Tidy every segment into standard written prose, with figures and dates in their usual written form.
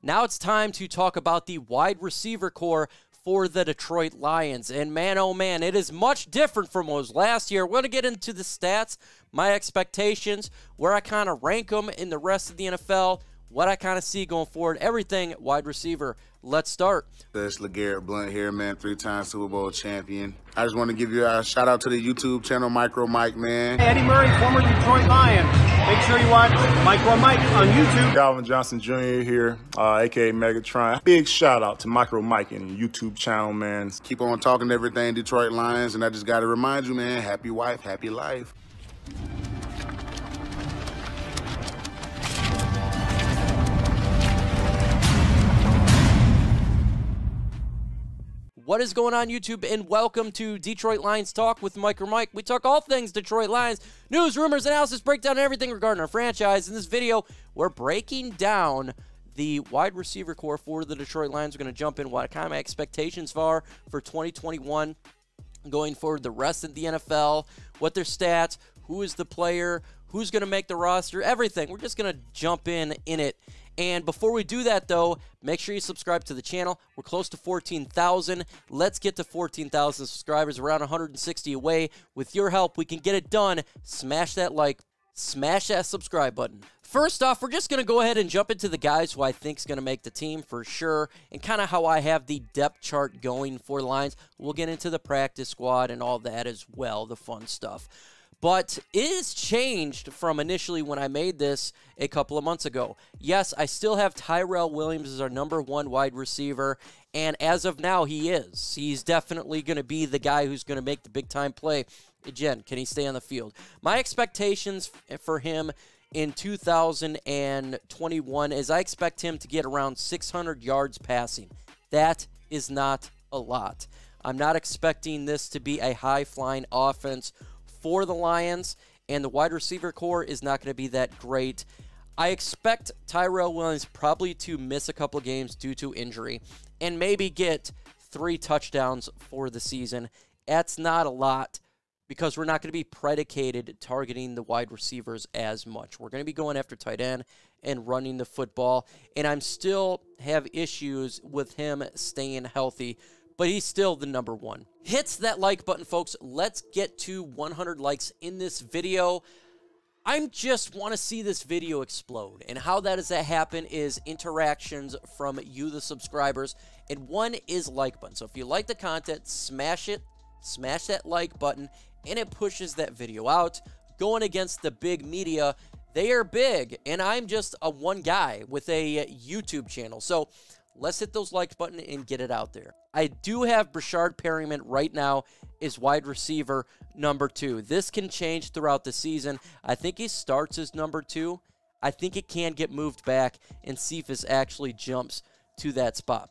Now it's time to talk about the wide receiver core for the Detroit Lions. And man, oh man, it is much different from what was last year. We're going to get into the stats, my expectations, where I kind of rank them in the rest of the NFL, what I kind of see going forward, everything wide receiver. Let's start. It's Legarrette Blunt here, man, 3-time Super Bowl champion. I just want to give you a shout out to the YouTube channel, MicroMike, man. Eddie Murray, former Detroit Lion. Make sure you watch MicroMike on YouTube. Javon Johnson Jr. here, a.k.a. Megatron. Big shout out to MicroMike and YouTube channel, man. Keep on talking everything Detroit Lions, and I just got to remind you, man, happy wife, happy life. What is going on, YouTube, and welcome to Detroit Lions Talk with MicroMike. We talk all things Detroit Lions, news, rumors, analysis, breakdown, and everything regarding our franchise. In this video, we're breaking down the wide receiver core for the Detroit Lions. We're going to jump in what kind of my expectations are for 2021, going forward the rest of the NFL, what their stats, who is the player, who's going to make the roster, everything. We're just going to jump in it. And before we do that, though, make sure you subscribe to the channel. We're close to 14,000. Let's get to 14,000 subscribers, around 160 away. With your help, we can get it done. Smash that like, smash that subscribe button. First off, we're just going to go ahead and jump into the guys who I think is going to make the team for sure, and kind of how I have the depth chart going for the Lions. We'll get into the practice squad and all that as well, the fun stuff. But it has changed from initially when I made this a couple of months ago. Yes, I still have Tyrell Williams as our #1 wide receiver, and as of now, he is. He's definitely going to be the guy who's going to make the big-time play. Again, can he stay on the field? My expectations for him in 2021 is I expect him to get around 600 yards passing. That is not a lot. I'm not expecting this to be a high-flying offense for the Lions, and the wide receiver core is not going to be that great. I expect Tyrell Williams probably to miss a couple of games due to injury and maybe get 3 touchdowns for the season. That's not a lot because we're not going to be predicated targeting the wide receivers as much. We're going to be going after tight end and running the football, and I'm still have issues with him staying healthy, but he's still the #1. Hits that like button, folks. Let's get to 100 likes in this video. I just want to see this video explode, and how that is to happen is interactions from you, the subscribers, and one is like button. So if you like the content, smash it, smash that like button, and it pushes that video out. Going against the big media, they are big, and I'm just a one guy with a YouTube channel. So let's hit those like button and get it out there. I do have Brashard Perryman right now is wide receiver #2. This can change throughout the season. I think he starts as #2. I think it can get moved back, and Cephus actually jumps to that spot.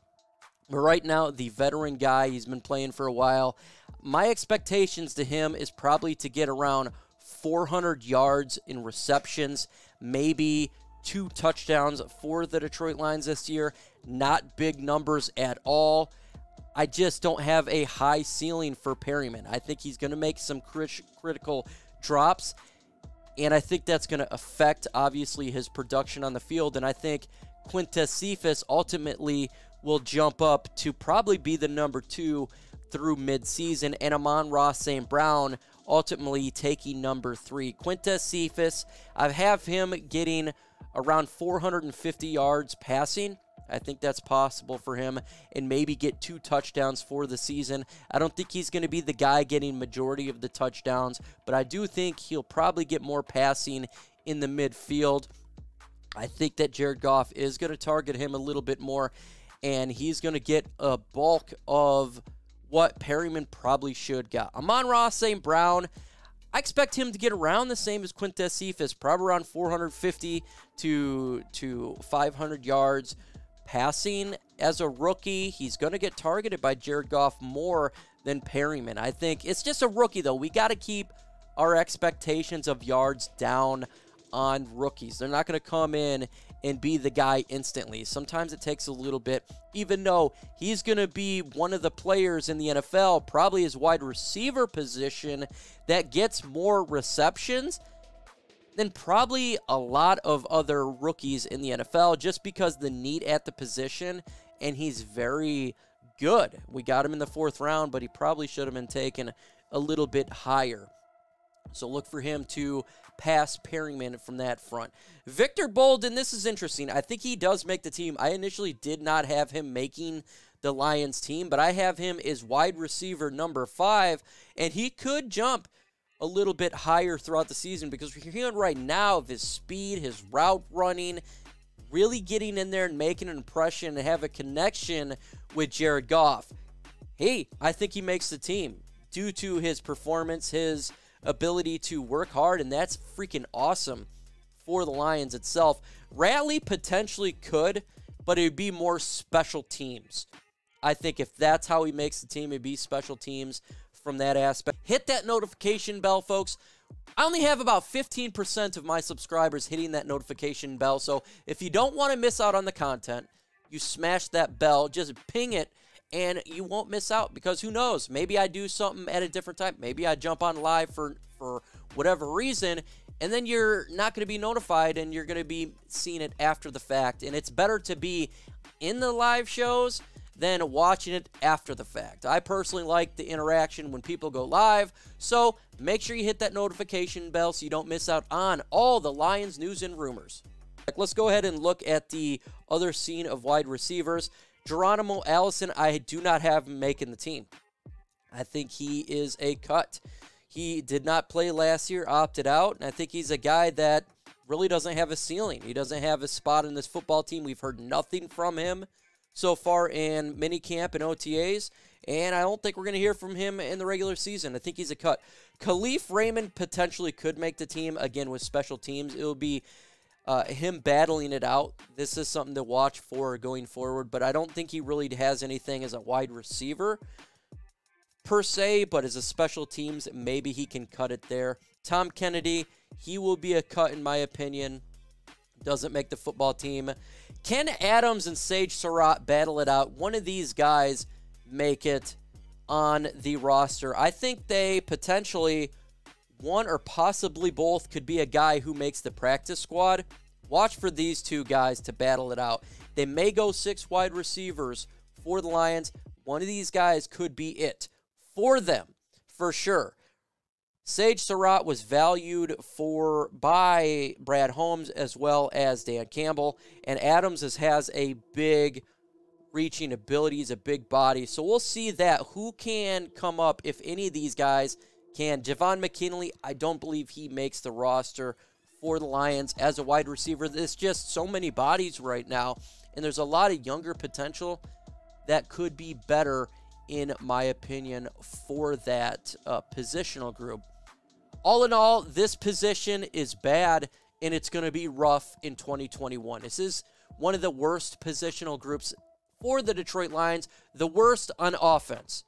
But right now, the veteran guy, he's been playing for a while. My expectations to him is probably to get around 400 yards in receptions, maybe 2 touchdowns for the Detroit Lions this year. Not big numbers at all. I just don't have a high ceiling for Perryman. I think he's going to make some critical drops, and I think that's going to affect, obviously, his production on the field. And I think Quintez Cephus ultimately will jump up to probably be the #2 through midseason, and Amon-Ra St. Brown ultimately taking #3. Quintez Cephus, I have him getting around 450 yards passing. I think that's possible for him, and maybe get 2 touchdowns for the season. I don't think he's going to be the guy getting majority of the touchdowns, but I do think he'll probably get more passing in the midfield. I think that Jared Goff is going to target him a little bit more, and he's going to get a bulk of what Perryman probably should get. Amon-Ra St. Brown, I expect him to get around the same as Quintez Cephus, probably around 450 to 500 yards passing. As a rookie, he's going to get targeted by Jared Goff more than Perryman. I think it's just a rookie, though. We got to keep our expectations of yards down on rookies. They're not going to come in and be the guy instantly. Sometimes it takes a little bit, even though he's going to be one of the players in the NFL, probably his wide receiver position, that gets more receptions. than probably a lot of other rookies in the NFL just because the need at the position, and he's very good. We got him in the 4th round, but he probably should have been taken a little bit higher. So look for him to pass Perryman from that front. Victor Bolden, this is interesting. I think he does make the team. I initially did not have him making the Lions team, but I have him as wide receiver number 5, and he could jump a little bit higher throughout the season because we're hearing right now of his speed, his route running, really getting in there and making an impression and have a connection with Jared Goff. Hey, I think he makes the team due to his performance, his ability to work hard, and that's freaking awesome for the Lions itself. Rally potentially could, but it would be more special teams. I think if that's how he makes the team, it'd be special teams from that aspect. Hit that notification bell, folks. I only have about 15% of my subscribers hitting that notification bell, so if you don't want to miss out on the content, you smash that bell, just ping it, and you won't miss out, because who knows? Maybe I do something at a different time. Maybe I jump on live for whatever reason, and then you're not going to be notified, and you're going to be seeing it after the fact. And it's better to be in the live shows than watching it after the fact. I personally like the interaction when people go live, so make sure you hit that notification bell so you don't miss out on all the Lions news and rumors. Let's go ahead and look at the other scene of wide receivers. Geronimo Allison, I do not have him making the team. I think he is a cut. He did not play last year, opted out, and I think he's a guy that really doesn't have a ceiling. He doesn't have a spot in this football team. We've heard nothing from him so far in minicamp and OTAs, and I don't think we're going to hear from him in the regular season. I think he's a cut. Khalif Raymond potentially could make the team, again, with special teams. It will be him battling it out. This is something to watch for going forward, but I don't think he really has anything as a wide receiver per se, but as a special teams, maybe he can cut it there. Tom Kennedy, he will be a cut in my opinion. Doesn't make the football team. Ken Adams and Sage Surratt battle it out. One of these guys make it on the roster. I think they potentially, one or possibly both, could be a guy who makes the practice squad. Watch for these two guys to battle it out. They may go 6 wide receivers for the Lions. One of these guys could be it for them, for sure. Sage Surratt was valued by Brad Holmes as well as Dan Campbell, and Adams has a big reaching ability. He's a big body, so we'll see that. Who can come up if any of these guys can? Javon Mckinley, I don't believe he makes the roster for the Lions as a wide receiver. There's just so many bodies right now, and there's a lot of younger potential that could be better, in my opinion, for that positional group. All in all, this position is bad, and it's going to be rough in 2021. This is one of the worst positional groups for the Detroit Lions, the worst on offense.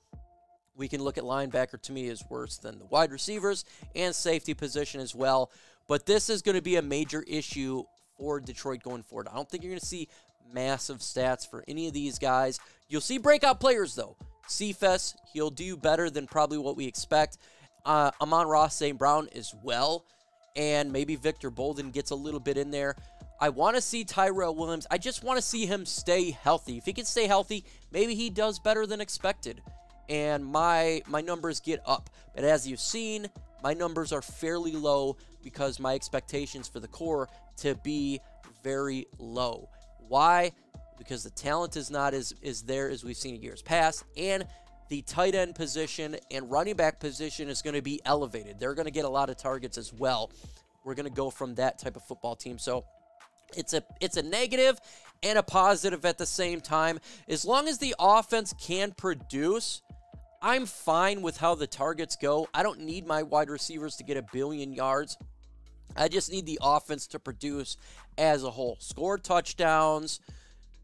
We can look at linebacker, to me, is worse than the wide receivers, and safety position as well. But this is going to be a major issue for Detroit going forward. I don't think you're going to see massive stats for any of these guys. You'll see breakout players, though. Cephus, he'll do better than probably what we expect. Amon-Ra St. Brown as well, and maybe Victor Bolden gets a little bit in there. I want to see Tyrell Williams. I just want to see him stay healthy. If he can stay healthy, maybe he does better than expected, and my numbers get up. But as you've seen, my numbers are fairly low because my expectations for the core to be very low. Why? Because the talent is not as there as we've seen in years past, and the tight end position and running back position is going to be elevated. They're going to get a lot of targets as well. We're going to go from that type of football team. So it's a negative and a positive at the same time. As long as the offense can produce, I'm fine with how the targets go. I don't need my wide receivers to get 1 billion yards. I just need the offense to produce as a whole. Score touchdowns,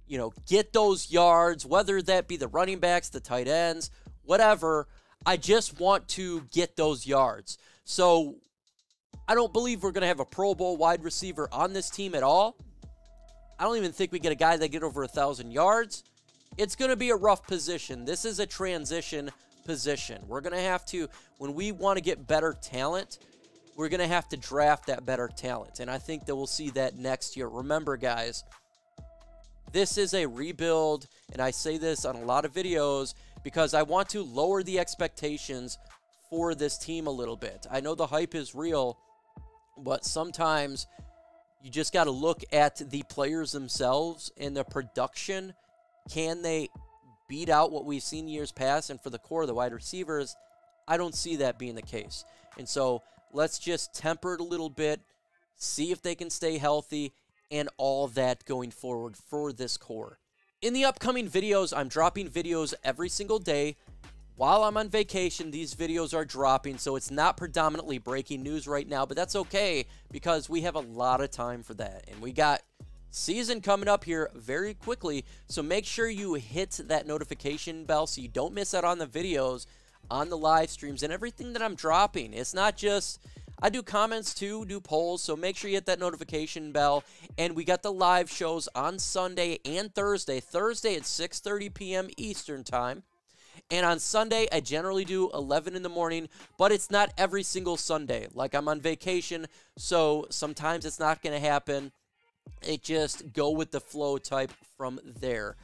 you know, get those yards, whether that be the running backs, the tight ends, whatever. I just want to get those yards. So I don't believe we're going to have a Pro Bowl wide receiver on this team at all. I don't even think we get a guy that get over 1,000 yards. It's going to be a rough position. This is a transition position. We're going to have to, when we want to get better talent, we're going to have to draft that better talent. And I think that we'll see that next year. Remember, guys, this is a rebuild, and I say this on a lot of videos because I want to lower the expectations for this team a little bit. I know the hype is real, but sometimes you just got to look at the players themselves and the production. Can they beat out what we've seen years past? And for the core of the wide receivers, I don't see that being the case. And so let's just temper it a little bit, see if they can stay healthy, and all that going forward for this core. In the upcoming videos, I'm dropping videos every single day. While I'm on vacation, these videos are dropping, so it's not predominantly breaking news right now, but that's okay because we have a lot of time for that. And we got season coming up here very quickly, so make sure you hit that notification bell so you don't miss out on the videos, on the live streams, and everything that I'm dropping. It's not just, I do comments too, do polls, so make sure you hit that notification bell. And we got the live shows on Sunday and Thursday. Thursday at 6:30 p.m. Eastern Time. And on Sunday, I generally do 11 in the morning, but it's not every single Sunday. Like, I'm on vacation, so sometimes it's not going to happen. It just go with the flow type from there.